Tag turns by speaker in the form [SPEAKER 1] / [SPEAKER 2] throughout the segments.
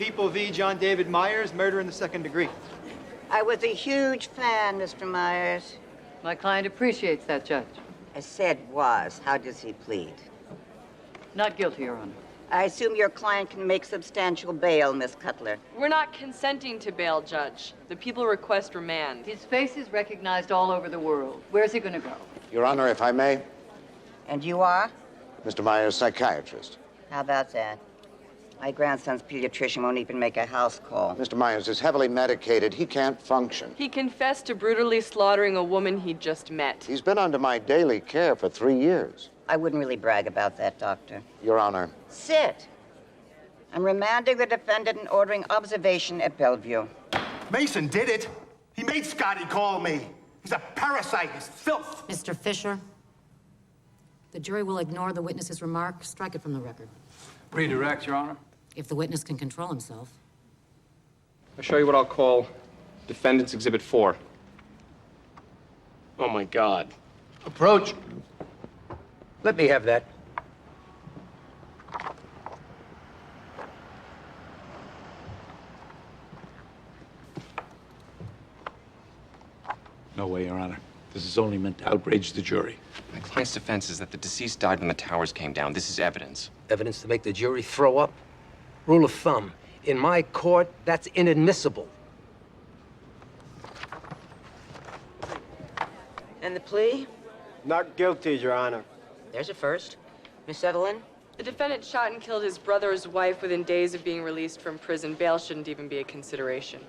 [SPEAKER 1] People v. John David Myers, murder in the second degree.
[SPEAKER 2] I was a huge fan, Mr. Myers.
[SPEAKER 3] My client appreciates that, Judge.
[SPEAKER 2] I said was. How does he plead?
[SPEAKER 3] Not guilty, Your Honor.
[SPEAKER 2] I assume your client can make substantial bail, Miss Cutler.
[SPEAKER 4] We're not consenting to bail, Judge. The people request remand.
[SPEAKER 3] His face is recognized all over the world. Where's he gonna go?
[SPEAKER 5] Your Honor, if I may,
[SPEAKER 2] And you are?
[SPEAKER 5] Mr. Myers, psychiatrist.
[SPEAKER 2] How about that? My grandson's pediatrician won't even make a house call.
[SPEAKER 5] Mr. Myers is heavily medicated. He can't function.
[SPEAKER 4] He confessed to brutally slaughtering a woman he'd just met.
[SPEAKER 5] He's been under my daily care for 3 years.
[SPEAKER 2] I wouldn't really brag about that, Doctor.
[SPEAKER 5] Your Honor.
[SPEAKER 2] Sit. I'm remanding the defendant and ordering observation at Bellevue.
[SPEAKER 6] Mason did it. He made Scotty call me. He's a parasite. He's filth.
[SPEAKER 7] Mr. Fisher, the jury will ignore the witness's remark. Strike it from the record.
[SPEAKER 8] Redirect, Your Honor.
[SPEAKER 7] If the witness can control himself.
[SPEAKER 8] I'll show you what I'll call Defendant's Exhibit 4. Oh, my God.
[SPEAKER 9] Approach. Let me have that.
[SPEAKER 10] No way, Your Honor. This is only meant to outrage the jury.
[SPEAKER 11] My client's defense is that the deceased died when the towers came down. This is evidence.
[SPEAKER 9] Evidence to make the jury throw up? Rule of thumb. In my court, that's inadmissible.
[SPEAKER 2] And the plea?
[SPEAKER 1] Not guilty, Your Honor.
[SPEAKER 2] There's a first. Miss Evelyn?
[SPEAKER 4] The defendant shot and killed his brother's wife within days of being released from prison. Bail shouldn't even be a consideration.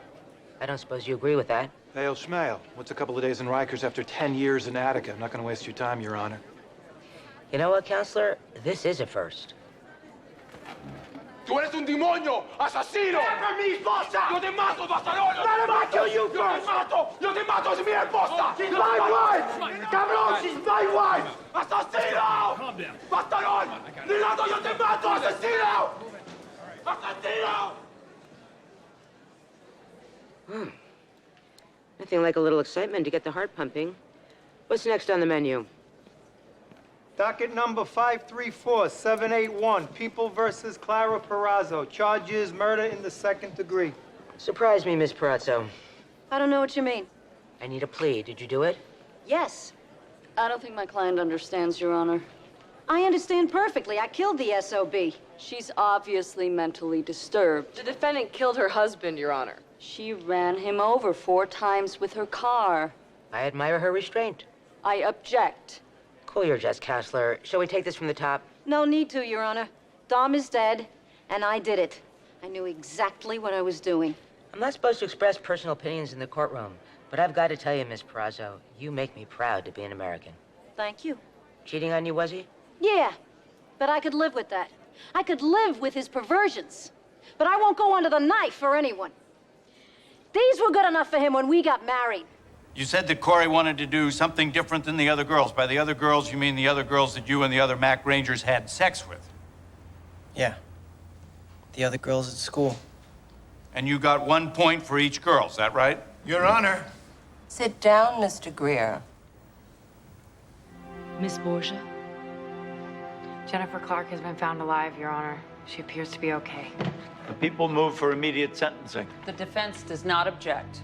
[SPEAKER 2] I don't suppose you agree with that.
[SPEAKER 1] Hail Schmail. What's a couple of days in Rikers after 10 years in Attica? I'm not going to waste your time, Your Honor.
[SPEAKER 2] You know what, Counselor? This is a first.
[SPEAKER 6] Tú eres un demonio, asesino. ¡Esa es mi esposa! Yo te mato, bastardo. Let him kill you first. Yo te mato, es mi esposa. She's my wife. Cabrón, she's my wife. Asesino. Calm down. Bastardo. Lilado, yo te mato, asesino. Asesino.
[SPEAKER 2] Nothing like a little excitement to get the heart pumping. What's next on the menu?
[SPEAKER 1] Docket number 534781, People versus Clara Perazzo. Charges murder in the second degree.
[SPEAKER 2] Surprise me, Miss Perazzo.
[SPEAKER 12] I don't know what you mean.
[SPEAKER 2] I need a plea. Did you do it?
[SPEAKER 12] Yes.
[SPEAKER 3] I don't think my client understands, Your Honor.
[SPEAKER 12] I understand perfectly. I killed the SOB.
[SPEAKER 3] She's obviously mentally disturbed.
[SPEAKER 4] The defendant killed her husband, Your Honor.
[SPEAKER 3] She ran him over 4 times with her car.
[SPEAKER 2] I admire her restraint.
[SPEAKER 3] I object.
[SPEAKER 2] Cool your jets, Counselor. Shall we take this from the top?
[SPEAKER 12] No need to, Your Honor. Dom is dead, and I did it. I knew exactly what I was doing.
[SPEAKER 2] I'm not supposed to express personal opinions in the courtroom, but I've got to tell you, Miss Perazzo, you make me proud to be an American.
[SPEAKER 12] Thank you.
[SPEAKER 2] Cheating on you, was he?
[SPEAKER 12] Yeah, but I could live with that. I could live with his perversions. But I won't go under the knife for anyone. These were good enough for him when we got married.
[SPEAKER 13] You said that Corey wanted to do something different than the other girls. By the other girls, you mean the other girls that you and the other Mac Rangers had sex with?
[SPEAKER 14] Yeah. The other girls at school.
[SPEAKER 13] And you got 1 point for each girl, is that right?
[SPEAKER 14] Your Honor.
[SPEAKER 15] Sit down, Mr. Greer.
[SPEAKER 7] Miss Borgia?
[SPEAKER 16] Jennifer Clark has been found alive, Your Honor. She appears to be okay.
[SPEAKER 13] The people move for immediate sentencing.
[SPEAKER 15] The defense does not object.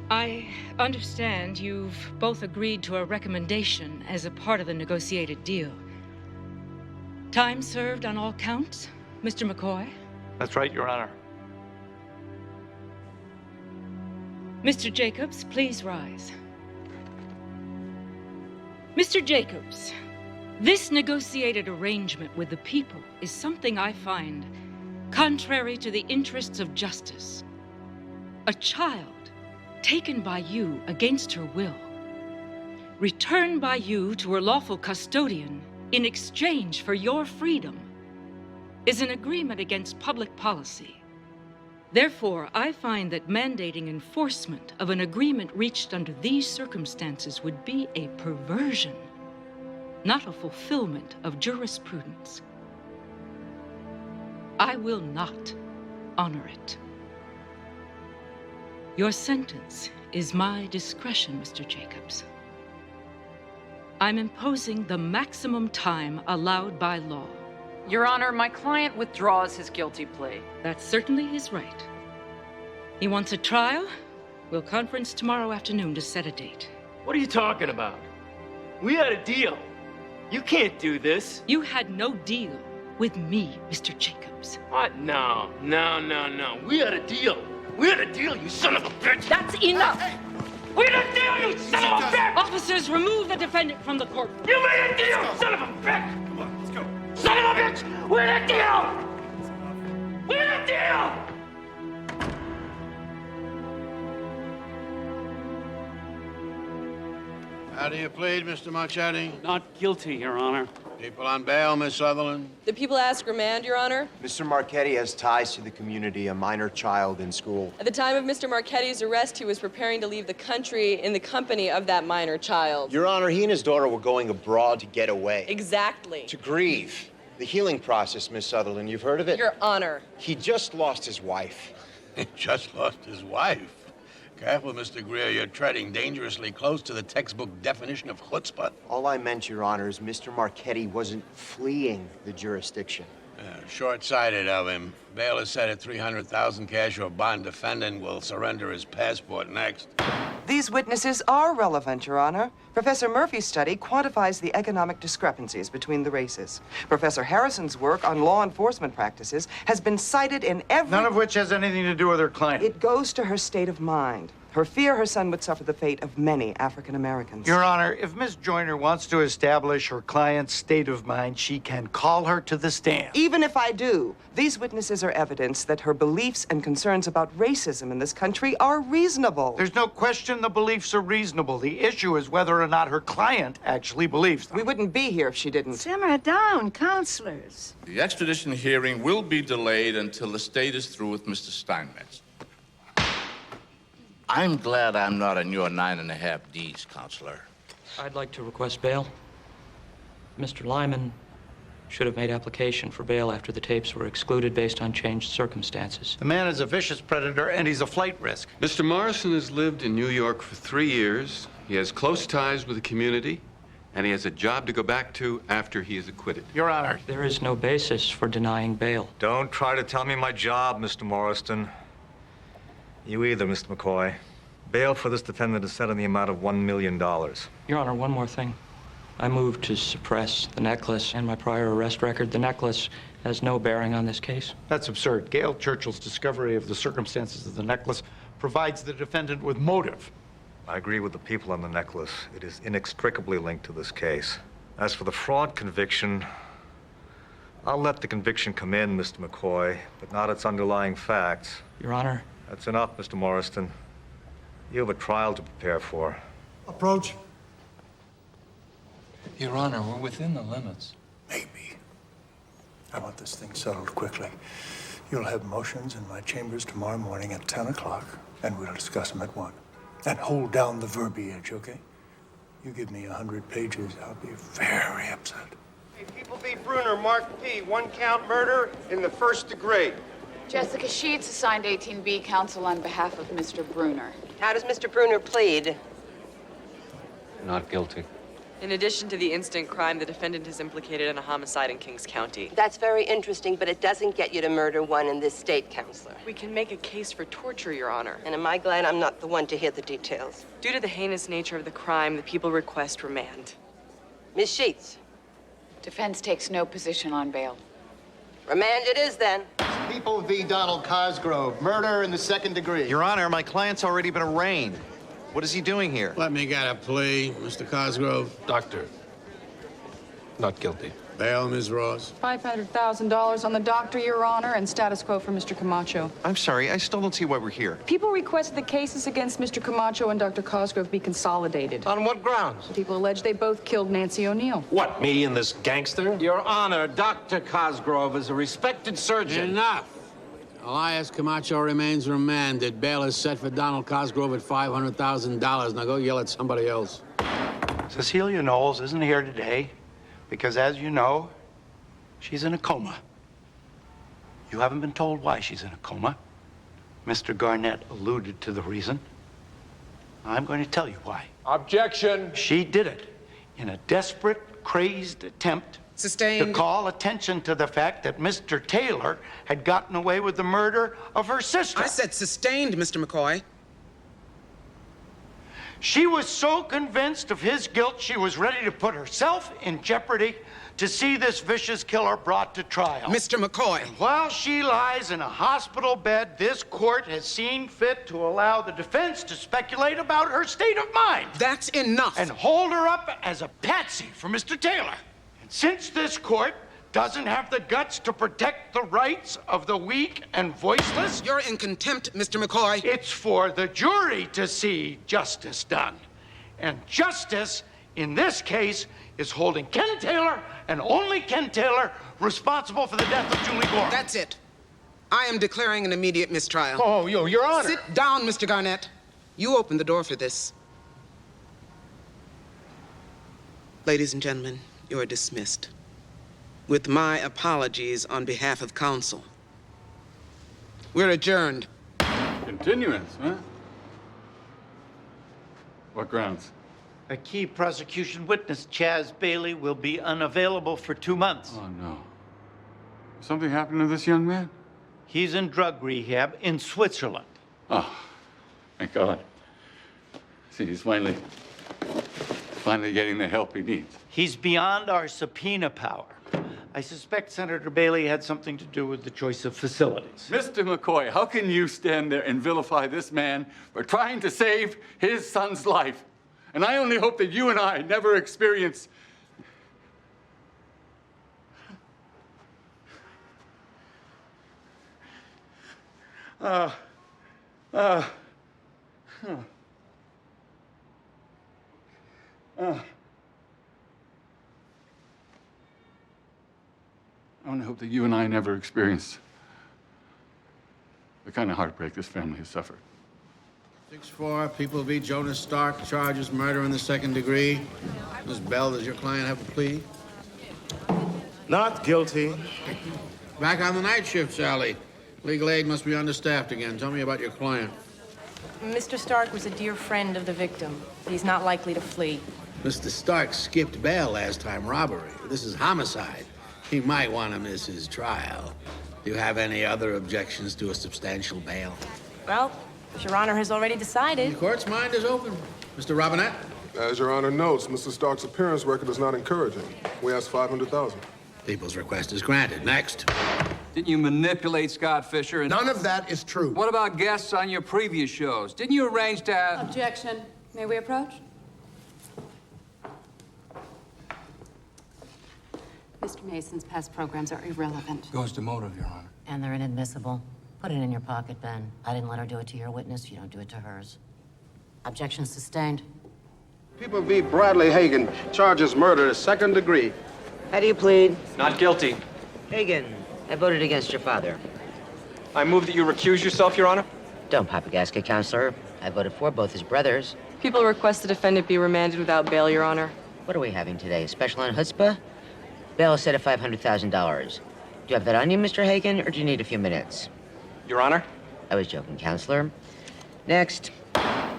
[SPEAKER 7] I understand you've both agreed to a recommendation as a part of the negotiated deal. Time served on all counts, Mr. McCoy?
[SPEAKER 13] That's right, Your Honor.
[SPEAKER 7] Mr. Jacobs, please rise. Mr. Jacobs, this negotiated arrangement with the people is something I find contrary to the interests of justice. A child taken by you against her will, returned by you to her lawful custodian in exchange for your freedom, is an agreement against public policy. Therefore, I find that mandating enforcement of an agreement reached under these circumstances would be a perversion, not a fulfillment of jurisprudence. I will not honor it. Your sentence is my discretion, Mr. Jacobs. I'm imposing the maximum time allowed by law.
[SPEAKER 16] Your Honor, my client withdraws his guilty plea.
[SPEAKER 7] That's certainly his right. He wants a trial? We'll conference tomorrow afternoon to set a date.
[SPEAKER 17] What are you talking about? We had a deal. You can't do this.
[SPEAKER 7] You had no deal with me, Mr. Jacobs.
[SPEAKER 17] What? No. We had a deal. We had a deal, you son of a bitch.
[SPEAKER 7] That's enough.
[SPEAKER 17] Hey. We had a deal, you son of a bitch.
[SPEAKER 7] Officers, remove the defendant from the courtroom.
[SPEAKER 17] You made a deal, son of a bitch. Come on, let's go. Son of a bitch, we had a deal. We had a deal.
[SPEAKER 18] How do you plead, Mr. Marchetti?
[SPEAKER 17] Not guilty, Your Honor.
[SPEAKER 18] People on bail, Miss Sutherland?
[SPEAKER 4] The people ask remand, Your Honor.
[SPEAKER 19] Mr. Marchetti has ties to the community, a minor child in school.
[SPEAKER 4] At the time of Mr. Marchetti's arrest, he was preparing to leave the country in the company of that minor child.
[SPEAKER 19] Your Honor, he and his daughter were going abroad to get away.
[SPEAKER 4] Exactly.
[SPEAKER 19] To grieve. The healing process, Miss Sutherland. You've heard of it?
[SPEAKER 4] Your Honor.
[SPEAKER 19] He just lost his wife.
[SPEAKER 18] He just lost his wife. Careful, Mr. Greer. You're treading dangerously close to the textbook definition of chutzpah.
[SPEAKER 19] All I meant, Your Honor, is Mr. Marchetti wasn't fleeing the jurisdiction.
[SPEAKER 18] Short-sighted of him. Bail is set at $300,000 cash or bond. Defendant will surrender his passport next.
[SPEAKER 20] These witnesses are relevant, Your Honor. Professor Murphy's study quantifies the economic discrepancies between the races. Professor Harrison's work on law enforcement practices has been cited in every...
[SPEAKER 10] None of which has anything to do with her client.
[SPEAKER 20] It goes to her state of mind. Her fear her son would suffer the fate of many African Americans.
[SPEAKER 10] Your Honor, if Miss Joyner wants to establish her client's state of mind, she can call her to the stand.
[SPEAKER 20] Even if I do, these witnesses are evidence that her beliefs and concerns about racism in this country are reasonable.
[SPEAKER 10] There's no question the beliefs are reasonable. The issue is whether or not her client actually believes them.
[SPEAKER 20] We wouldn't be here if she didn't.
[SPEAKER 21] Simmer down, counselors.
[SPEAKER 22] The extradition hearing will be delayed until the state is through with Mr. Steinmetz. I'm glad I'm not on your 9.5 Ds, Counselor.
[SPEAKER 23] I'd like to request bail. Mr. Lyman should have made application for bail after the tapes were excluded based on changed circumstances.
[SPEAKER 10] The man is a vicious predator, and he's a flight risk.
[SPEAKER 24] Mr. Morrison has lived in New York for 3 years. He has close ties with the community, and he has a job to go back to after he is acquitted.
[SPEAKER 10] Your Honor.
[SPEAKER 23] There is no basis for denying bail.
[SPEAKER 25] Don't try to tell me my job, Mr. Morrison. You either, Mr. McCoy. Bail for this defendant is set in the amount of $1 million.
[SPEAKER 23] Your Honor, one more thing. I moved to suppress the necklace and my prior arrest record. The necklace has no bearing on this case.
[SPEAKER 10] That's absurd. Gail Churchill's discovery of the circumstances of the necklace provides the defendant with motive.
[SPEAKER 25] I agree with the people on the necklace. It is inextricably linked to this case. As for the fraud conviction, I'll let the conviction come in, Mr. McCoy, but not its underlying facts.
[SPEAKER 23] Your Honor.
[SPEAKER 25] That's enough, Mr. Morrison. You have a trial to prepare for.
[SPEAKER 10] Approach.
[SPEAKER 26] Your Honor, we're within the limits.
[SPEAKER 27] Maybe. I want this thing settled quickly. You'll have motions in my chambers tomorrow morning at 10 o'clock, and we'll discuss them at 1. And hold down the verbiage, okay? You give me 100 pages, I'll be very upset.
[SPEAKER 6] Hey, People v. Bruner, Mark P. 1-count murder in the first degree.
[SPEAKER 28] Jessica Sheets, assigned 18B counsel on behalf of Mr. Bruner.
[SPEAKER 15] How does Mr. Bruner plead?
[SPEAKER 11] Not guilty.
[SPEAKER 4] In addition to the instant crime, the defendant is implicated in a homicide in Kings County.
[SPEAKER 15] That's very interesting, but it doesn't get you to murder one in this state, Counselor.
[SPEAKER 4] We can make a case for torture, Your Honor.
[SPEAKER 15] And am I glad I'm not the one to hear the details?
[SPEAKER 4] Due to the heinous nature of the crime, the people request remand.
[SPEAKER 15] Ms. Sheets.
[SPEAKER 28] Defense takes no position on bail.
[SPEAKER 15] Remand it is, then.
[SPEAKER 29] People v. Donald Cosgrove, murder in the second degree.
[SPEAKER 19] Your Honor, my client's already been arraigned. What is he doing here?
[SPEAKER 18] Let me get a plea, Mr. Cosgrove.
[SPEAKER 8] Doctor, not guilty.
[SPEAKER 18] Bail, Ms. Ross.
[SPEAKER 30] $500,000 on the doctor, Your Honor, and status quo for Mr. Camacho.
[SPEAKER 19] I'm sorry, I still don't see why we're here.
[SPEAKER 30] People requested the cases against Mr. Camacho and Dr. Cosgrove be consolidated.
[SPEAKER 9] On what grounds?
[SPEAKER 30] People allege they both killed Nancy O'Neill.
[SPEAKER 9] What, me and this gangster? Your Honor, Dr. Cosgrove is a respected surgeon.
[SPEAKER 18] Enough. Elias Camacho remains remanded. Bail is set for Donald Cosgrove at $500,000. Now go yell at somebody else.
[SPEAKER 10] Cecilia Knowles isn't here today because, as you know, she's in a coma. You haven't been told why she's in a coma. Mr. Garnett alluded to the reason. I'm going to tell you why.
[SPEAKER 6] Objection.
[SPEAKER 10] She did it in a desperate, crazed attempt
[SPEAKER 1] Sustained.
[SPEAKER 10] To call attention to the fact that Mr. Taylor had gotten away with the murder of her sister.
[SPEAKER 1] I said sustained, Mr. McCoy.
[SPEAKER 10] She was so convinced of his guilt, she was ready to put herself in jeopardy to see this vicious killer brought to trial.
[SPEAKER 1] Mr. McCoy.
[SPEAKER 10] And while she lies in a hospital bed, this court has seen fit to allow the defense to speculate about her state of mind.
[SPEAKER 1] That's enough.
[SPEAKER 10] And hold her up as a patsy for Mr. Taylor. And since this court doesn't have the guts to protect the rights of the weak and voiceless...
[SPEAKER 1] You're in contempt, Mr. McCoy.
[SPEAKER 10] It's for the jury to see justice done. And justice, in this case, is holding Ken Taylor, and only Ken Taylor, responsible for the death of Julie Gore.
[SPEAKER 1] That's it. I am declaring an immediate mistrial.
[SPEAKER 10] Oh, Your Honor.
[SPEAKER 1] Sit down, Mr. Garnett. You opened the door for this. Ladies and gentlemen, you are dismissed. With my apologies on behalf of counsel. We're adjourned.
[SPEAKER 24] Continuance, huh? What grounds?
[SPEAKER 10] A key prosecution witness, Chaz Bailey, will be unavailable for 2 months.
[SPEAKER 24] Oh, no. Something happened to this young man?
[SPEAKER 10] He's in drug rehab in Switzerland.
[SPEAKER 24] Oh, thank God. See, he's finally getting the help he needs.
[SPEAKER 10] He's beyond our subpoena power. I suspect Senator Bailey had something to do with the choice of facilities.
[SPEAKER 24] Mr. McCoy, how can you stand there and vilify this man for trying to save his son's life? And I only hope that you and I never experience... I only hope that you and I never experience the kind of heartbreak this family has suffered.
[SPEAKER 18] 6-4, People v. Jonas Stark, charges murder in the second degree. Ms. Bell, does your client have a plea?
[SPEAKER 6] Not guilty.
[SPEAKER 18] Back on the night shift, Sally. Legal aid must be understaffed again. Tell me about your client.
[SPEAKER 2] Mr. Stark was a dear friend of the victim. He's not likely to flee.
[SPEAKER 18] Mr. Stark skipped bail last time, robbery. This is homicide. He might want to miss his trial. Do you have any other objections to a substantial bail?
[SPEAKER 2] Well, Your Honor has already decided.
[SPEAKER 18] The court's mind is open. Mr. Robinette?
[SPEAKER 3] As Your Honor notes, Mr. Stark's appearance record is not encouraging. We asked $500,000.
[SPEAKER 18] People's request is granted. Next.
[SPEAKER 5] Didn't you manipulate Scott Fisher?
[SPEAKER 6] None of that is true.
[SPEAKER 5] What about guests on your previous shows? Didn't you arrange to have...
[SPEAKER 2] Objection. May we approach?
[SPEAKER 7] Mr. Mason's past programs are irrelevant.
[SPEAKER 5] Goes to motive, Your Honor.
[SPEAKER 7] And they're inadmissible. Put it in your pocket, Ben. I didn't let her do it to your witness. You don't do it to hers. Objection sustained.
[SPEAKER 12] People v. Bradley Hagan charges murder second degree.
[SPEAKER 13] How do you plead?
[SPEAKER 8] Not guilty.
[SPEAKER 13] Hagan, I voted against your father.
[SPEAKER 8] I move that you recuse yourself, Your Honor.
[SPEAKER 13] Don't pop a gasket, Counselor. I voted for both his brothers.
[SPEAKER 4] People request the defendant be remanded without bail, Your Honor.
[SPEAKER 13] What are we having today? Special on chutzpah? Bail is set at $500,000. Do you have that on you, Mr. Hagan, or do you need a few minutes?
[SPEAKER 8] Your Honor?
[SPEAKER 13] I was joking, Counselor. Next.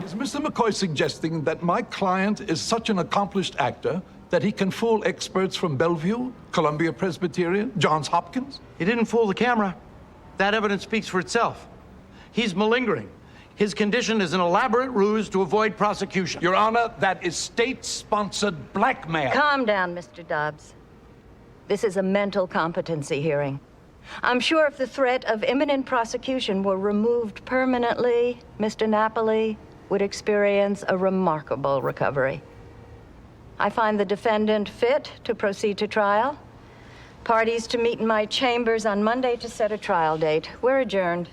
[SPEAKER 14] Is Mr. McCoy suggesting that my client is such an accomplished actor that he can fool experts from Bellevue, Columbia Presbyterian, Johns Hopkins?
[SPEAKER 10] He didn't fool the camera. That evidence speaks for itself. He's malingering. His condition is an elaborate ruse to avoid prosecution.
[SPEAKER 14] Your Honor, that is state-sponsored blackmail.
[SPEAKER 21] Calm down, Mr. Dobbs. This is a mental competency hearing. I'm sure if the threat of imminent prosecution were removed permanently, Mr. Napoli would experience a remarkable recovery. I find the defendant fit to proceed to trial. Parties to meet in my chambers on Monday to set a trial date. We're adjourned.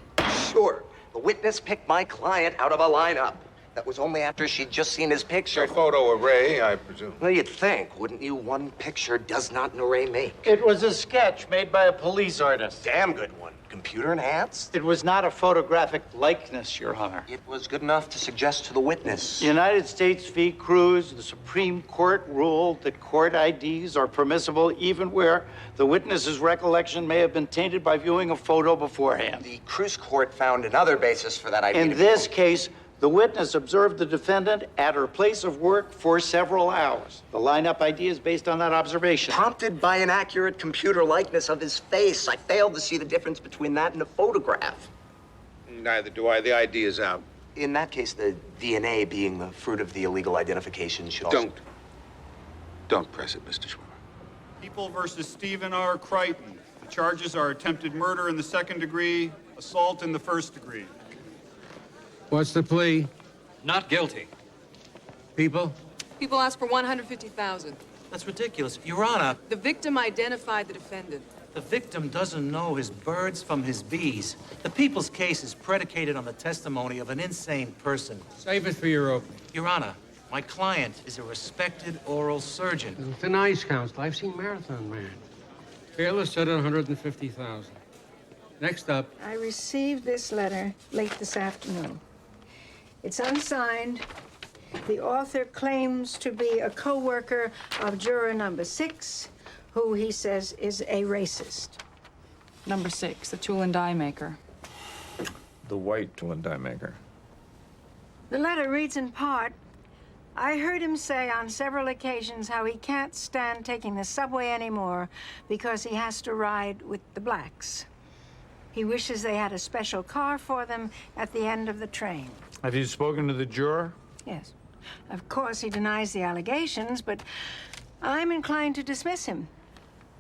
[SPEAKER 16] Sure. The witness picked my client out of a lineup. That was only after she'd just seen his picture.
[SPEAKER 6] A photo array, I presume.
[SPEAKER 16] Well, you'd think, wouldn't you? One picture does not an array make.
[SPEAKER 10] It was a sketch made by a police artist.
[SPEAKER 16] Damn good one. Computer enhanced?
[SPEAKER 10] It was not a photographic likeness, Your Honor.
[SPEAKER 16] It was good enough to suggest to the witness.
[SPEAKER 10] United States v. Cruz, the Supreme Court ruled that court IDs are permissible even where the witness's recollection may have been tainted by viewing a photo beforehand.
[SPEAKER 16] The Cruz court found another basis for that idea.
[SPEAKER 10] In this case, The witness observed the defendant at her place of work for several hours. The lineup ID is based on that observation.
[SPEAKER 16] Prompted by an accurate computer likeness of his face, I failed to see the difference between that and a photograph.
[SPEAKER 12] Neither do I. The ID is out.
[SPEAKER 16] In that case, the DNA being the fruit of the illegal identification should also...
[SPEAKER 12] Don't press it, Mr. Schwimmer.
[SPEAKER 11] People versus Stephen R. Crichton. The charges are attempted murder in the second degree, assault in the first degree.
[SPEAKER 18] What's the plea?
[SPEAKER 5] Not guilty.
[SPEAKER 18] People?
[SPEAKER 15] People asked for $150,000.
[SPEAKER 17] That's ridiculous. Your Honor,
[SPEAKER 15] The victim identified the defendant.
[SPEAKER 17] the victim doesn't know his birds from his bees. The people's case is predicated on the testimony of an insane person.
[SPEAKER 18] Save it for your opening.
[SPEAKER 17] Your Honor, my client is a respected oral surgeon.
[SPEAKER 18] It's a nice counsel. I've seen Marathon Man. Fearless said $150,000. Next up.
[SPEAKER 20] I received this letter late this afternoon. It's unsigned. The author claims to be a co-worker of juror number 6, who he says is a racist.
[SPEAKER 30] Number 6, the tool and die maker.
[SPEAKER 22] The white tool and die maker.
[SPEAKER 20] The letter reads in part, I heard him say on several occasions how he can't stand taking the subway anymore because he has to ride with the blacks. He wishes they had a special car for them at the end of the train.
[SPEAKER 22] Have you spoken to the juror?
[SPEAKER 20] Yes. Of course, he denies the allegations, but I'm inclined to dismiss him.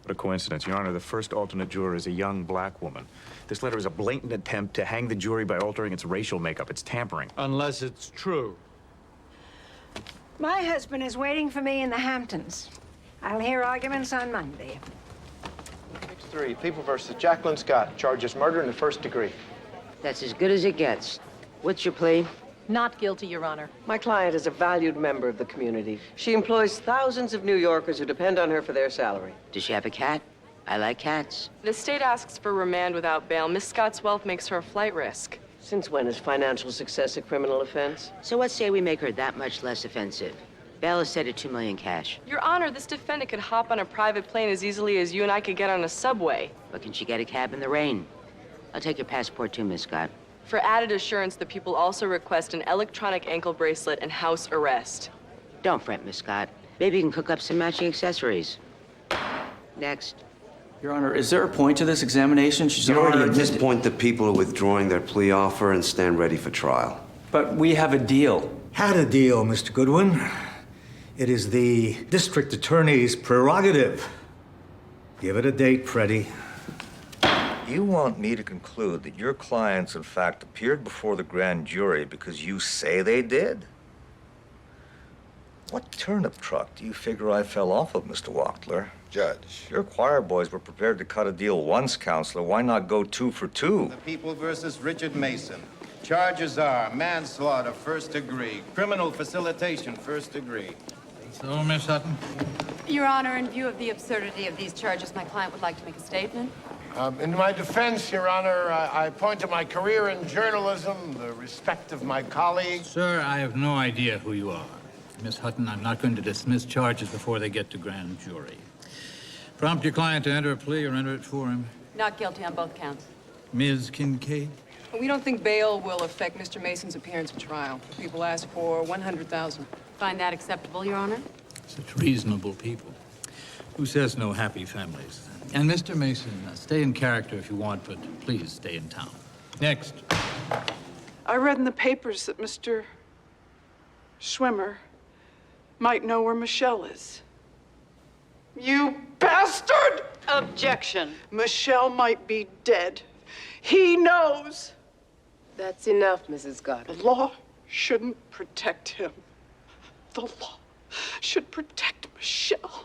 [SPEAKER 22] What a coincidence, Your Honor. The first alternate juror is a young black woman. This letter is a blatant attempt to hang the jury by altering its racial makeup. It's tampering. Unless it's true.
[SPEAKER 20] My husband is waiting for me in the Hamptons. I'll hear arguments on Monday.
[SPEAKER 12] 6-3, People versus Jacqueline Scott. Charges murder in the first degree.
[SPEAKER 13] That's as good as it gets. What's your plea?
[SPEAKER 2] Not guilty, Your Honor.
[SPEAKER 23] My client is a valued member of the community. She employs thousands of New Yorkers who depend on her for their salary.
[SPEAKER 13] Does she have a cat? I like cats.
[SPEAKER 4] The state asks for remand without bail. Miss Scott's wealth makes her a flight risk.
[SPEAKER 23] Since when is financial success a criminal offense?
[SPEAKER 13] So let's say we make her that much less offensive. Bail is set at $2 million cash.
[SPEAKER 4] Your Honor, this defendant could hop on a private plane as easily as you and I could get on a subway.
[SPEAKER 13] But can she get a cab in the rain? I'll take your passport too, Miss Scott.
[SPEAKER 4] For added assurance, the people also request an electronic ankle bracelet and house arrest.
[SPEAKER 13] Don't fret, Miss Scott. Maybe you can cook up some matching accessories. Next.
[SPEAKER 25] Your Honor, is there a point to this examination? She's
[SPEAKER 26] Your
[SPEAKER 25] already
[SPEAKER 26] Honor, at this
[SPEAKER 25] admitted...
[SPEAKER 26] point, the people are withdrawing their plea offer and stand ready for trial.
[SPEAKER 25] But we have a deal.
[SPEAKER 27] Had a deal, Mr. Goodwin. It is the district attorney's prerogative. Give it a date, Freddie.
[SPEAKER 28] You want me to conclude that your clients, in fact, appeared before the grand jury because you say they did? What turnip truck do you figure I fell off of, Mr. Wachtler?
[SPEAKER 12] Judge.
[SPEAKER 28] Your choir boys were prepared to cut a deal once, Counselor. Why not go 2 for 2?
[SPEAKER 29] The People versus Richard Mason. Charges are manslaughter, first degree. Criminal facilitation, first degree.
[SPEAKER 18] So, Miss Hutton?
[SPEAKER 2] Your Honor, in view of the absurdity of these charges, my client would like to make a statement.
[SPEAKER 6] In my defense, Your Honor, I point to my career in journalism, the respect of my colleagues.
[SPEAKER 18] Sir, I have no idea who you are. Miss Hutton, I'm not going to dismiss charges before they get to grand jury. Prompt your client to enter a plea or enter it for him.
[SPEAKER 2] Not guilty on both counts.
[SPEAKER 18] Ms. Kincaid?
[SPEAKER 15] We don't think bail will affect Mr. Mason's appearance at trial. The people asked for $100,000.
[SPEAKER 2] Find that acceptable, Your Honor?
[SPEAKER 18] Such reasonable people. Who says no happy families? And Mr. Mason, stay in character if you want, but please stay in town. Next.
[SPEAKER 30] I read in the papers that Mr. Schwimmer might know where Michelle is. You bastard!
[SPEAKER 23] Objection.
[SPEAKER 30] Michelle might be dead. He knows.
[SPEAKER 23] That's enough, Mrs. Scott.
[SPEAKER 30] The law shouldn't protect him. The law should protect Michelle.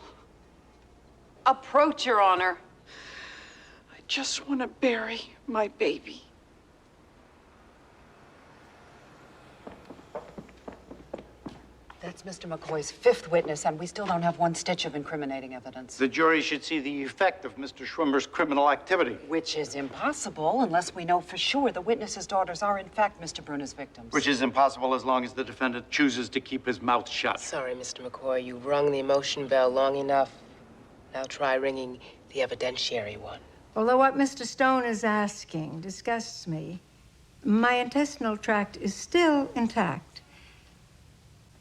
[SPEAKER 23] Approach, Your Honor.
[SPEAKER 30] I just want to bury my baby.
[SPEAKER 15] That's Mr. McCoy's 5th witness, and we still don't have one stitch of incriminating evidence.
[SPEAKER 10] The jury should see the effect of Mr. Schwimmer's criminal activity.
[SPEAKER 15] Which is impossible unless we know for sure the witness's daughters are, in fact, Mr. Bruner's victims.
[SPEAKER 10] Which is impossible as long as the defendant chooses to keep his mouth shut.
[SPEAKER 23] Sorry, Mr. McCoy. You've rung the emotion bell long enough. Now try ringing the evidentiary one.
[SPEAKER 20] Although what Mr. Stone is asking disgusts me, My intestinal tract is still intact.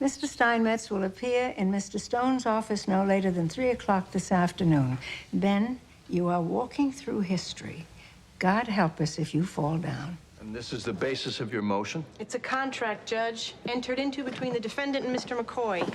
[SPEAKER 20] Mr. Steinmetz will appear in Mr. Stone's office no later than 3 o'clock this afternoon. Then you are walking through history. God help us if you fall down.
[SPEAKER 1] And this is the basis of your motion?
[SPEAKER 2] It's a contract, Judge, entered into between the defendant and Mr. McCoy.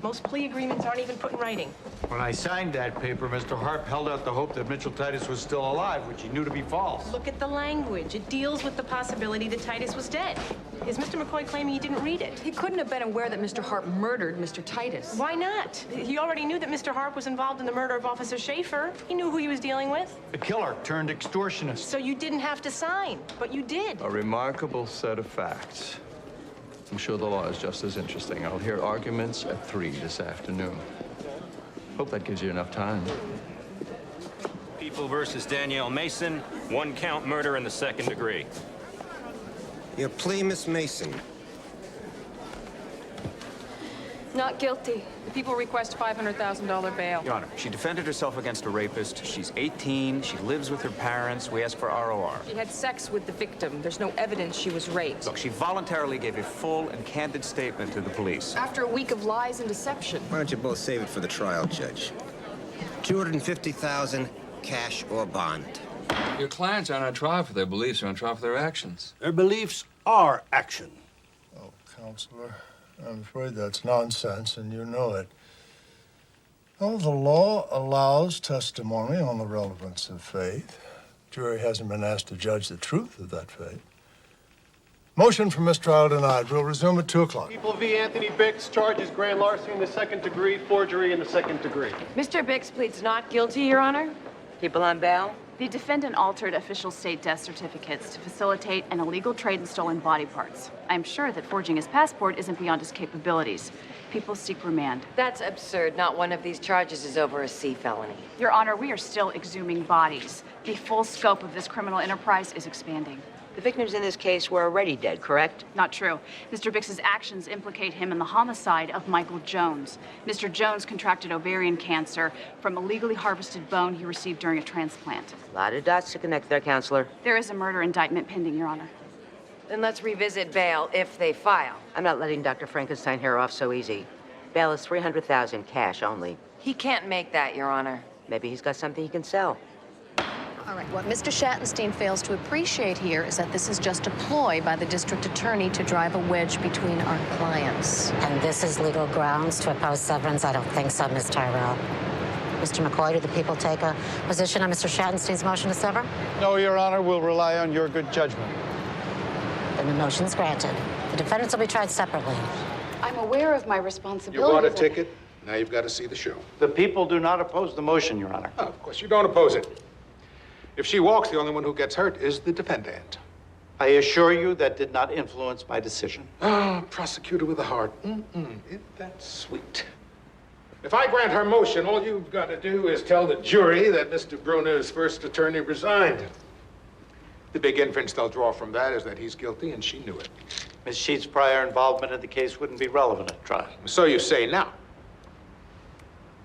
[SPEAKER 2] Most plea agreements aren't even put in writing.
[SPEAKER 10] When I signed that paper, Mr. Harp held out the hope that Mitchell Titus was still alive, which he knew to be false.
[SPEAKER 2] Look at the language. It deals with the possibility that Titus was dead. Is Mr. McCoy claiming he didn't read it?
[SPEAKER 15] He couldn't have been aware that Mr. Harp murdered Mr. Titus.
[SPEAKER 2] Why not? He already knew that Mr. Harp was involved in the murder of Officer Schaefer. He knew who he was dealing with.
[SPEAKER 10] A killer turned extortionist.
[SPEAKER 2] So you didn't have to sign, but you did.
[SPEAKER 1] A remarkable set of facts. I'm sure the law is just as interesting. I'll hear arguments at 3 this afternoon. Hope that gives you enough time.
[SPEAKER 3] People versus Danielle Mason, 1 count murder in the 2nd degree.
[SPEAKER 7] Your plea, Miss Mason.
[SPEAKER 4] Not guilty. The people request $500,000 bail.
[SPEAKER 8] Your Honor, she defended herself against a rapist. She's 18. She lives with her parents. We ask for ROR.
[SPEAKER 4] She had sex with the victim. There's no evidence she was raped.
[SPEAKER 8] Look, she voluntarily gave a full and candid statement to the police.
[SPEAKER 4] After a week of lies and deception.
[SPEAKER 7] Why don't you both save it for the trial, Judge? $250,000, cash or bond.
[SPEAKER 5] Your clients aren't on trial for their beliefs, they're on trial for their actions.
[SPEAKER 9] Their beliefs are action.
[SPEAKER 14] Oh, Counselor, I'm afraid that's nonsense, and you know it. Oh, the law allows testimony on the relevance of faith. Jury hasn't been asked to judge the truth of that faith. Motion for mistrial denied. We'll resume at 2 o'clock.
[SPEAKER 16] People v. Anthony Bix charges grand larceny in the 2nd degree, forgery in the 2nd degree.
[SPEAKER 4] Mr. Bix pleads not guilty, Your Honor.
[SPEAKER 23] People on bail?
[SPEAKER 19] The defendant altered official state death certificates to facilitate an illegal trade in stolen body parts. I'm sure that forging his passport isn't beyond his capabilities. People seek remand.
[SPEAKER 23] That's absurd. Not one of these charges is over a C felony.
[SPEAKER 19] Your Honor, we are still exhuming bodies. The full scope of this criminal enterprise is expanding.
[SPEAKER 23] The victims in this case were already dead, correct?
[SPEAKER 19] Not true. Mr. Bix's actions implicate him in the homicide of Michael Jones. Mr. Jones contracted ovarian cancer from a legally harvested bone he received during a transplant.
[SPEAKER 23] A lot of dots to connect there, Counselor.
[SPEAKER 19] There is a murder indictment pending, Your Honor.
[SPEAKER 23] Then let's revisit bail if they file. I'm not letting Dr. Frankenstein hair off so easy. Bail is $300,000 cash only. He can't make that, Your Honor. Maybe he's got something he can sell.
[SPEAKER 21] All right, what Mr. Schattenstein fails to appreciate here is that this is just a ploy by the district attorney to drive a wedge between our clients.
[SPEAKER 24] And this is legal grounds to oppose severance? I don't think so, Ms. Tyrell. Mr. McCoy, do the people take a position on Mr. Schattenstein's motion to sever?
[SPEAKER 14] No, Your Honor. We'll rely on your good judgment.
[SPEAKER 24] Then the motion's granted. The defendants will be tried separately.
[SPEAKER 21] I'm aware of my responsibilities.
[SPEAKER 12] You bought a ticket. Now you've got to see the show.
[SPEAKER 10] The people do not oppose the motion, Your Honor.
[SPEAKER 12] Oh, of course, you don't oppose it. If she walks, the only one who gets hurt is the defendant.
[SPEAKER 10] I assure you that did not influence my decision.
[SPEAKER 12] Ah, prosecutor with a heart. Isn't that sweet? If I grant her motion, all you've got to do is tell the jury that Mr. Bruner's first attorney resigned. The big inference they'll draw from that is that he's guilty, and she knew it.
[SPEAKER 10] Ms. Sheets' prior involvement in the case wouldn't be relevant at trial.
[SPEAKER 12] So you say now.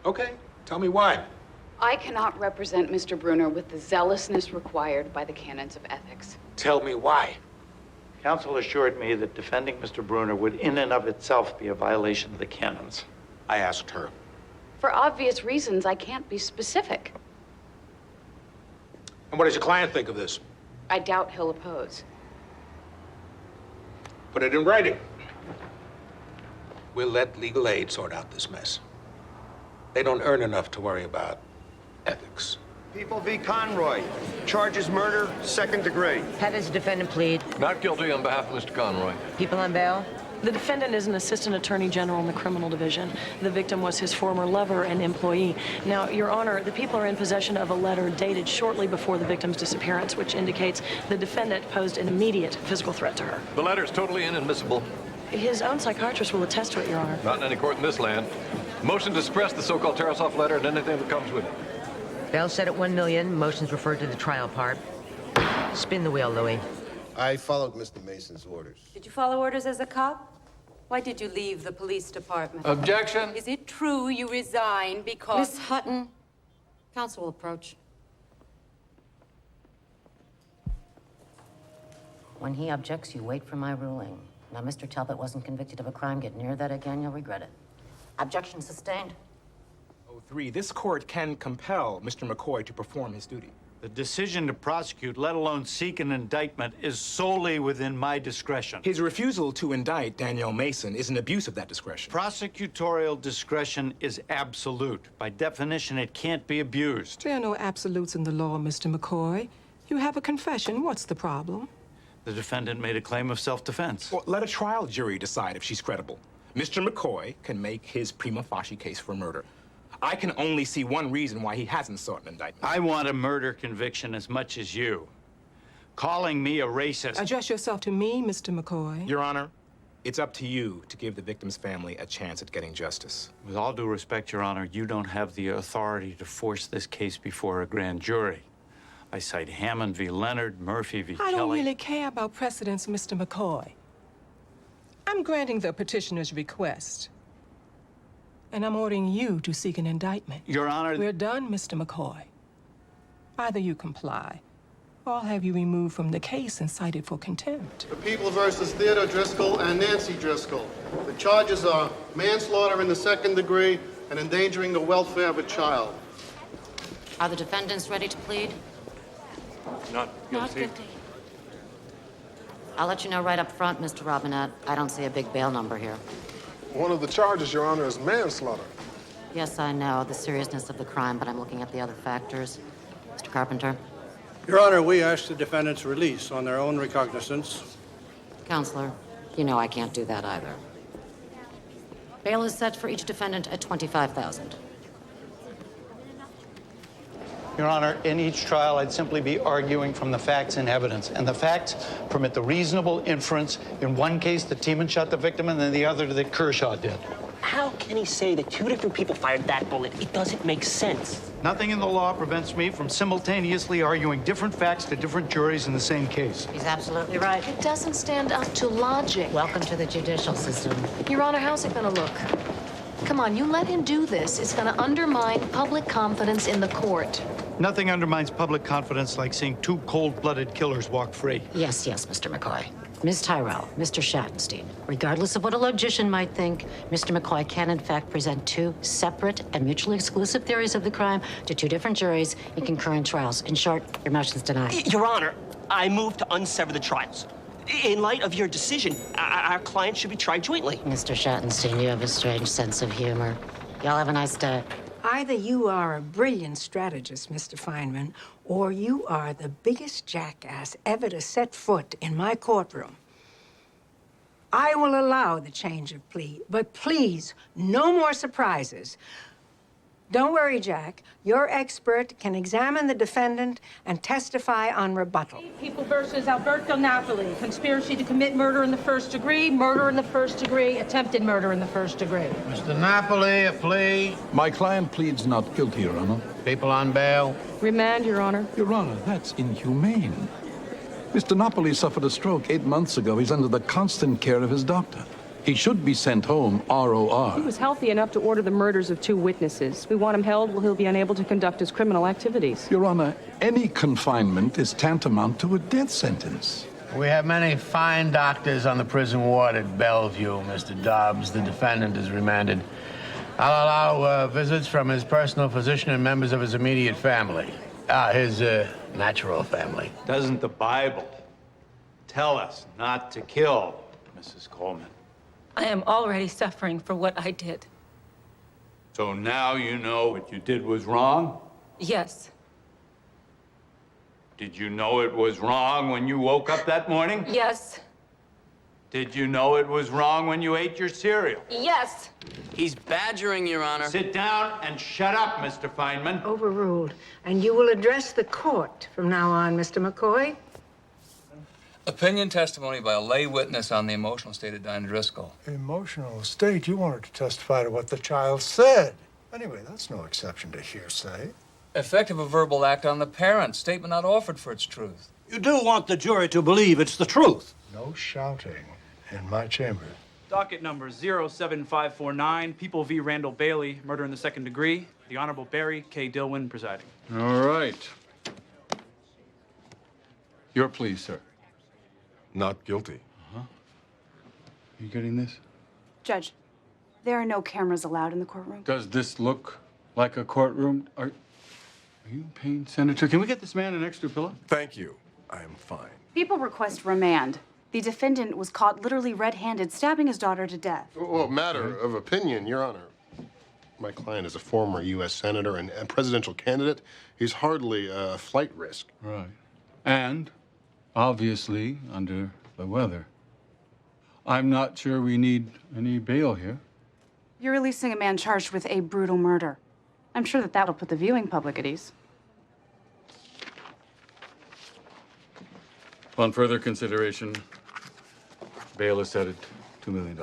[SPEAKER 12] Okay, tell me why.
[SPEAKER 21] I cannot represent Mr. Bruner with the zealousness required by the canons of ethics.
[SPEAKER 12] Tell me why.
[SPEAKER 10] Counsel assured me that defending Mr. Bruner would in and of itself be a violation of the canons.
[SPEAKER 12] I asked her.
[SPEAKER 21] For obvious reasons, I can't be specific.
[SPEAKER 12] And what does your client think of this?
[SPEAKER 21] I doubt he'll oppose.
[SPEAKER 12] Put it in writing. We'll let legal aid sort out this mess. They don't earn enough to worry about ethics.
[SPEAKER 29] People v. Conroy. Charges murder, 2nd degree.
[SPEAKER 23] How does the defendant plead?
[SPEAKER 1] Not guilty on behalf of Mr. Conroy.
[SPEAKER 23] People on bail?
[SPEAKER 2] The defendant is an assistant attorney general in the criminal division. The victim was his former lover and employee. Now, Your Honor, the people are in possession of a letter dated shortly before the victim's disappearance, which indicates the defendant posed an immediate physical threat to her.
[SPEAKER 1] The letter is totally inadmissible.
[SPEAKER 2] His own psychiatrist will attest to it, Your Honor.
[SPEAKER 1] Not in any court in this land. Motion to suppress the so-called Tarasoff letter and anything that comes with it.
[SPEAKER 23] Bail set at $1 million. Motion's referred to the trial part. Spin the wheel, Louis.
[SPEAKER 29] I followed Mr. Mason's orders.
[SPEAKER 31] Did you follow orders as a cop? Why did you leave the police department?
[SPEAKER 5] Objection.
[SPEAKER 31] Is it true you resigned because...
[SPEAKER 24] Miss Hutton, counsel will approach. When he objects, you wait for my ruling. Now, Mr. Talbot wasn't convicted of a crime. Get near that again, you'll regret it. Objection sustained.
[SPEAKER 6] 03, this court can compel Mr. McCoy to perform his duty.
[SPEAKER 10] The decision to prosecute, let alone seek an indictment, is solely within my discretion.
[SPEAKER 6] His refusal to indict Danielle Mason is an abuse of that discretion.
[SPEAKER 10] Prosecutorial discretion is absolute. By definition, it can't be abused.
[SPEAKER 11] There are no absolutes in the law, Mr. McCoy. You have a confession. What's the problem?
[SPEAKER 10] The defendant made a claim of self-defense.
[SPEAKER 6] Well, let a trial jury decide if she's credible. Mr. McCoy can make his prima facie case for murder. I can only see one reason why he hasn't sought an indictment.
[SPEAKER 10] I want a murder conviction as much as you. Calling me a racist.
[SPEAKER 11] Address yourself to me, Mr. McCoy.
[SPEAKER 6] Your Honor, it's up to you to give the victim's family a chance at getting justice.
[SPEAKER 10] With all due respect, Your Honor, you don't have the authority to force this case before a grand jury. I cite Hammond v. Leonard, Murphy v.
[SPEAKER 11] I
[SPEAKER 10] Kelly.
[SPEAKER 11] don't really care about precedents, Mr. McCoy. I'm granting the petitioner's request. And I'm ordering you to seek an indictment.
[SPEAKER 10] Your Honor...
[SPEAKER 11] We're done, Mr. McCoy. Either you comply, or I'll have you removed from the case and cited for contempt.
[SPEAKER 16] The People versus Theodore Driscoll and Nancy Driscoll. The charges are manslaughter in the second degree and endangering the welfare of a child.
[SPEAKER 24] Are the defendants ready to plead?
[SPEAKER 16] Not guilty.
[SPEAKER 24] I'll let you know right up front, Mr. Robinette. I don't see a big bail number here.
[SPEAKER 12] One of the charges, Your Honor, is manslaughter.
[SPEAKER 24] Yes, I know the seriousness of the crime, but I'm looking at the other factors. Mr. Carpenter?
[SPEAKER 9] Your Honor, we ask the defendant's release on their own recognizance.
[SPEAKER 24] Counselor, you know I can't do that either. Bail is set for each defendant at $25,000.
[SPEAKER 10] Your Honor, in each trial, I'd simply be arguing from the facts and evidence. And the facts permit the reasonable inference in one case that Tiemann shot the victim and in the other that Kershaw did.
[SPEAKER 13] How can he say that two different people fired that bullet? It doesn't make sense.
[SPEAKER 10] Nothing in the law prevents me from simultaneously arguing different facts to different juries in the same case.
[SPEAKER 24] He's absolutely right.
[SPEAKER 2] It doesn't stand up to logic.
[SPEAKER 24] Welcome to the judicial system.
[SPEAKER 2] Your Honor, how's it gonna look? Come on, you let him do this. It's gonna undermine public confidence in the court.
[SPEAKER 10] Nothing undermines public confidence like seeing two cold-blooded killers walk free.
[SPEAKER 24] Yes, Mr. McCoy. Ms. Tyrell, Mr. Schattenstein, regardless of what a logician might think, Mr. McCoy can, in fact, present two separate and mutually exclusive theories of the crime to two different juries in concurrent trials. In short, your motion's denied.
[SPEAKER 13] Your Honor, I move to unsever the trials. In light of your decision, our client should be tried jointly.
[SPEAKER 24] Mr. Schattenstein, you have a strange sense of humor. Y'all have a nice day.
[SPEAKER 20] Either you are a brilliant strategist, Mr. Feynman, or you are the biggest jackass ever to set foot in my courtroom. I will allow the change of plea, but please, no more surprises. Don't worry, Jack. Your expert can examine the defendant and testify on rebuttal.
[SPEAKER 17] People versus Alberto Napoli. Conspiracy to commit murder in the first degree, murder in the first degree, attempted murder in the first degree.
[SPEAKER 9] Mr. Napoli, a plea.
[SPEAKER 18] My client pleads not guilty, Your Honor.
[SPEAKER 9] People on bail.
[SPEAKER 2] Remand, Your Honor.
[SPEAKER 18] Your Honor, that's inhumane. Mr. Napoli suffered a stroke 8 months ago. He's under the constant care of his doctor. He should be sent home, ROR.
[SPEAKER 22] He was healthy enough to order the murders of 2 witnesses. We want him held while he'll be unable to conduct his criminal activities.
[SPEAKER 18] Your Honor, any confinement is tantamount to a death sentence.
[SPEAKER 9] We have many fine doctors on the prison ward at Bellevue, Mr. Dobbs. The defendant is remanded. I'll allow visits from his personal physician and members of his immediate family. His natural family.
[SPEAKER 10] Doesn't the Bible tell us not to kill, Mrs. Coleman?
[SPEAKER 25] I am already suffering for what I did.
[SPEAKER 10] So now you know what you did was wrong?
[SPEAKER 25] Yes.
[SPEAKER 10] Did you know it was wrong when you woke up that morning?
[SPEAKER 25] Yes.
[SPEAKER 10] Did you know it was wrong when you ate your cereal?
[SPEAKER 25] Yes.
[SPEAKER 26] He's badgering, Your Honor.
[SPEAKER 10] Sit down and shut up, Mr. Feynman.
[SPEAKER 20] Overruled. And you will address the court from now on, Mr. McCoy.
[SPEAKER 27] Opinion testimony by a lay witness on the emotional state of Diana Driscoll.
[SPEAKER 14] Emotional state? You wanted to testify to what the child said. Anyway, that's no exception to hearsay.
[SPEAKER 27] Effect of a verbal act on the parent. Statement not offered for its truth.
[SPEAKER 9] You do want the jury to believe it's the truth.
[SPEAKER 14] No shouting in my chamber.
[SPEAKER 28] Docket number 07549, People v. Randall Bailey, murder in the second degree. The Honorable Barry K. Dillwyn presiding.
[SPEAKER 1] All right. Your plea, sir.
[SPEAKER 3] not guilty.
[SPEAKER 18] Are you getting this?
[SPEAKER 4] Judge, there are no cameras allowed in the courtroom.
[SPEAKER 18] Does this look like a courtroom? Are you in pain, Senator? Can we get this man an extra pillow?
[SPEAKER 3] Thank you. I am fine.
[SPEAKER 4] People request remand. The defendant was caught literally red-handed stabbing his daughter to death.
[SPEAKER 16] Well, matter of opinion, Your Honor. My client is a former U.S. senator and presidential candidate. He's hardly a flight risk.
[SPEAKER 18] Right. And, obviously, under the weather. I'm not sure we need any bail here.
[SPEAKER 4] You're releasing a man charged with a brutal murder. I'm sure that that'll put the viewing public at ease.
[SPEAKER 18] On further consideration, bail is set at $2 million.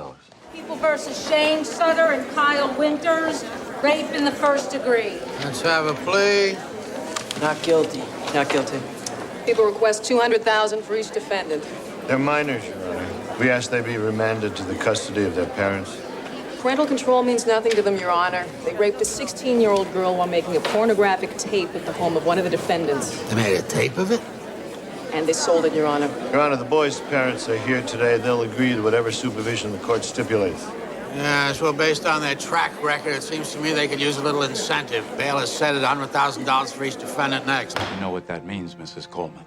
[SPEAKER 17] People versus Shane Sutter and Kyle Winters, rape in the first degree.
[SPEAKER 9] Let's have a plea.
[SPEAKER 5] Not guilty. Not guilty.
[SPEAKER 22] People request $200,000 for each defendant.
[SPEAKER 7] They're minors, Your Honor. We ask they be remanded to the custody of their parents.
[SPEAKER 22] Parental control means nothing to them, Your Honor. They raped a 16-year-old girl while making a pornographic tape at the home of one of the defendants.
[SPEAKER 9] They made a tape of it?
[SPEAKER 22] And they sold it, Your Honor.
[SPEAKER 7] Your Honor, the boys' parents are here today. They'll agree to whatever supervision the court stipulates.
[SPEAKER 9] Yes, well, based on their track record, it seems to me they could use a little incentive. Bail is set at $100,000 for each defendant next.
[SPEAKER 8] You know what that means, Mrs. Coleman?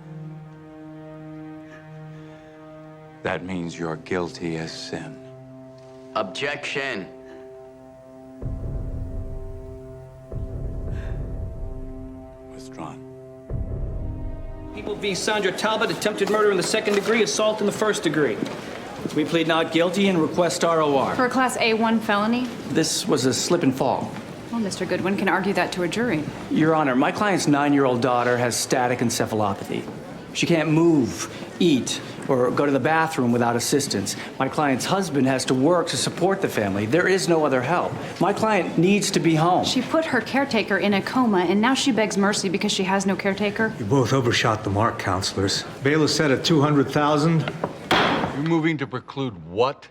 [SPEAKER 8] That means you're guilty as sin.
[SPEAKER 26] Objection.
[SPEAKER 8] Withdrawn.
[SPEAKER 5] People v. Sandra Talbot, attempted murder in the second degree, assault in the first degree. We plead not guilty and request ROR.
[SPEAKER 4] For a Class A1 felony?
[SPEAKER 5] This was a slip and fall.
[SPEAKER 4] Well, Mr. Goodwin can argue that to a jury.
[SPEAKER 5] Your Honor, my client's 9-year-old daughter has static encephalopathy. She can't move, eat, or go to the bathroom without assistance. My client's husband has to work to support the family. There is no other help. My client needs to be home.
[SPEAKER 4] She put her caretaker in a coma, and now she begs mercy because she has no caretaker.
[SPEAKER 15] You both overshot the mark, counselors. Bail is set at $200,000.
[SPEAKER 18] You're moving to preclude what,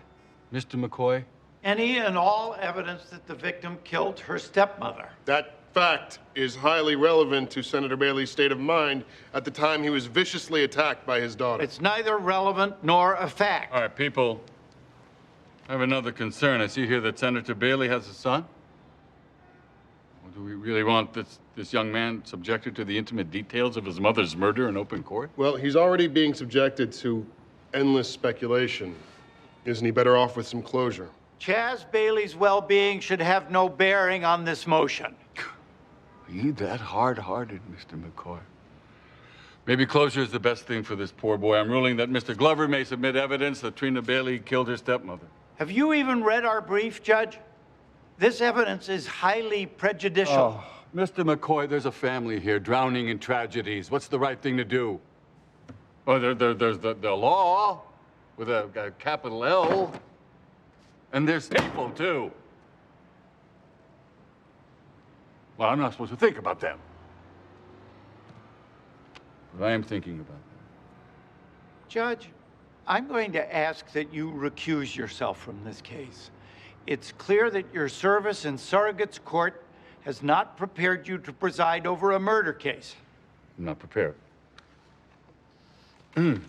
[SPEAKER 18] Mr. McCoy?
[SPEAKER 10] Any and all evidence that the victim killed her stepmother.
[SPEAKER 16] That fact is highly relevant to Senator Bailey's state of mind at the time he was viciously attacked by his daughter.
[SPEAKER 10] It's neither relevant nor a fact.
[SPEAKER 18] All right, people. I have another concern. I see here that Senator Bailey has a son. Well, do we really want this young man subjected to the intimate details of his mother's murder in open court?
[SPEAKER 16] Well, he's already being subjected to endless speculation. Isn't he better off with some closure?
[SPEAKER 10] Chaz Bailey's well-being should have no bearing on this motion.
[SPEAKER 18] Are you that hard-hearted, Mr. McCoy? Maybe closure is the best thing for this poor boy. I'm ruling that Mr. Glover may submit evidence that Trina Bailey killed her stepmother.
[SPEAKER 10] Have you even read our brief, Judge? This evidence is highly prejudicial.
[SPEAKER 18] Oh, Mr. McCoy, there's a family here drowning in tragedies. What's the right thing to do? Oh, there's the law with a capital L. And there's people, too. Well, I'm not supposed to think about them. But I am thinking about them.
[SPEAKER 10] Judge, I'm going to ask that you recuse yourself from this case. It's clear that your service in surrogate's court has not prepared you to preside over a murder case.
[SPEAKER 18] I'm not prepared.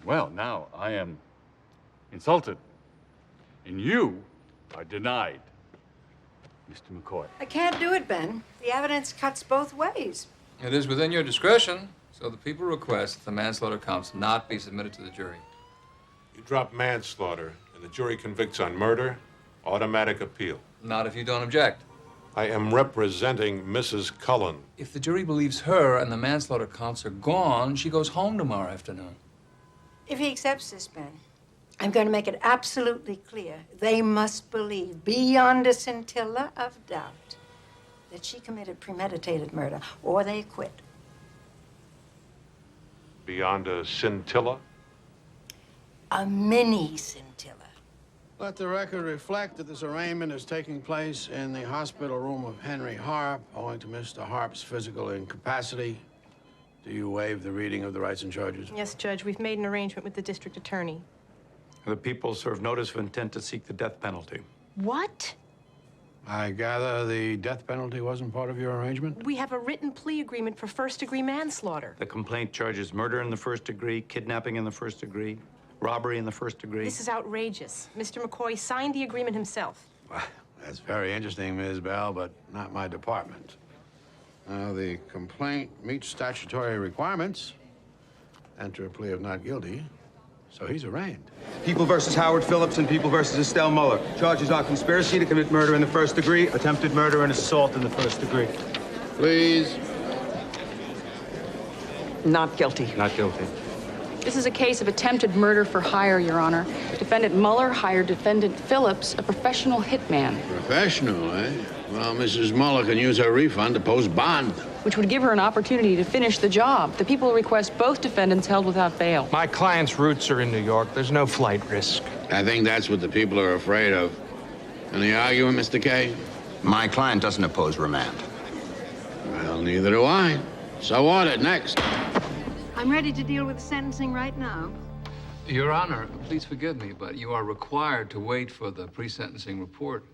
[SPEAKER 18] Well, now I am insulted. And you are denied, Mr. McCoy.
[SPEAKER 20] I can't do it, Ben. The evidence cuts both ways.
[SPEAKER 27] It is within your discretion, so the people request that the manslaughter counts not be submitted to the jury.
[SPEAKER 3] You drop manslaughter, and the jury convicts on murder, automatic appeal.
[SPEAKER 27] Not if you don't object.
[SPEAKER 3] I am representing Mrs. Cullen.
[SPEAKER 27] If the jury believes her and the manslaughter counts are gone, she goes home tomorrow afternoon.
[SPEAKER 20] If he accepts this, Ben, I'm going to make it absolutely clear. They must believe, beyond a scintilla of doubt, that she committed premeditated murder, or they quit.
[SPEAKER 3] Beyond a scintilla?
[SPEAKER 20] A mini scintilla.
[SPEAKER 9] Let the record reflect that this arraignment is taking place in the hospital room of Henry Harp, owing to Mr. Harp's physical incapacity. Do you waive the reading of the rights and charges?
[SPEAKER 19] Yes, Judge. We've made an arrangement with the district attorney.
[SPEAKER 10] The people serve notice of intent to seek the death penalty.
[SPEAKER 19] What?
[SPEAKER 9] I gather the death penalty wasn't part of your arrangement?
[SPEAKER 19] We have a written plea agreement for first-degree manslaughter.
[SPEAKER 10] The complaint charges murder in the first degree, kidnapping in the first degree, Robbery in the first degree.
[SPEAKER 19] This is outrageous. Mr. McCoy signed the agreement himself.
[SPEAKER 9] Well, that's very interesting, Ms. Bell, but not my department. The complaint meets statutory requirements. Enter a plea of not guilty, so he's arraigned.
[SPEAKER 2] People versus Howard Phillips and People versus Estelle Muller. Charges are conspiracy to commit murder in the first degree, attempted murder, and assault in the first degree.
[SPEAKER 9] Please.
[SPEAKER 6] Not guilty.
[SPEAKER 2] Not guilty.
[SPEAKER 22] This is a case of attempted murder for hire, Your Honor. Defendant Muller hired Defendant Phillips, a professional hitman.
[SPEAKER 9] Professional, eh? Well, Mrs. Muller can use her refund to post bond.
[SPEAKER 22] Which would give her an opportunity to finish the job. The people request both defendants held without bail.
[SPEAKER 11] My client's roots are in New York. There's no flight risk.
[SPEAKER 9] I think that's what the people are afraid of. Any argument, Mr. Kay?
[SPEAKER 26] My client doesn't oppose remand.
[SPEAKER 9] Well, neither do I. So ordered. Next.
[SPEAKER 20] I'm ready to deal with the sentencing right now.
[SPEAKER 27] Your Honor, please forgive me, but you are required to wait for the pre-sentencing report.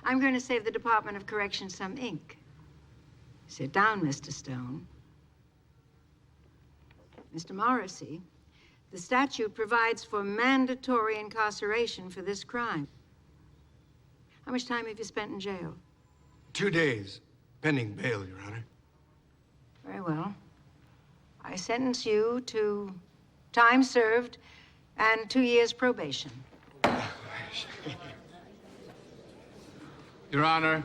[SPEAKER 20] I'm going to save the Department of Corrections some ink. Sit down, Mr. Stone. Mr. Morrissey, the statute provides for mandatory incarceration for this crime. How much time have you spent in jail?
[SPEAKER 12] 2 days, pending bail, Your Honor.
[SPEAKER 20] Very well. I sentence you to time served and 2 years probation.
[SPEAKER 27] Your Honor,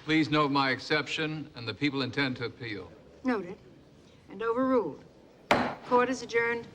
[SPEAKER 27] please note my exception, and the people intend to appeal.
[SPEAKER 20] Noted and overruled. Court is adjourned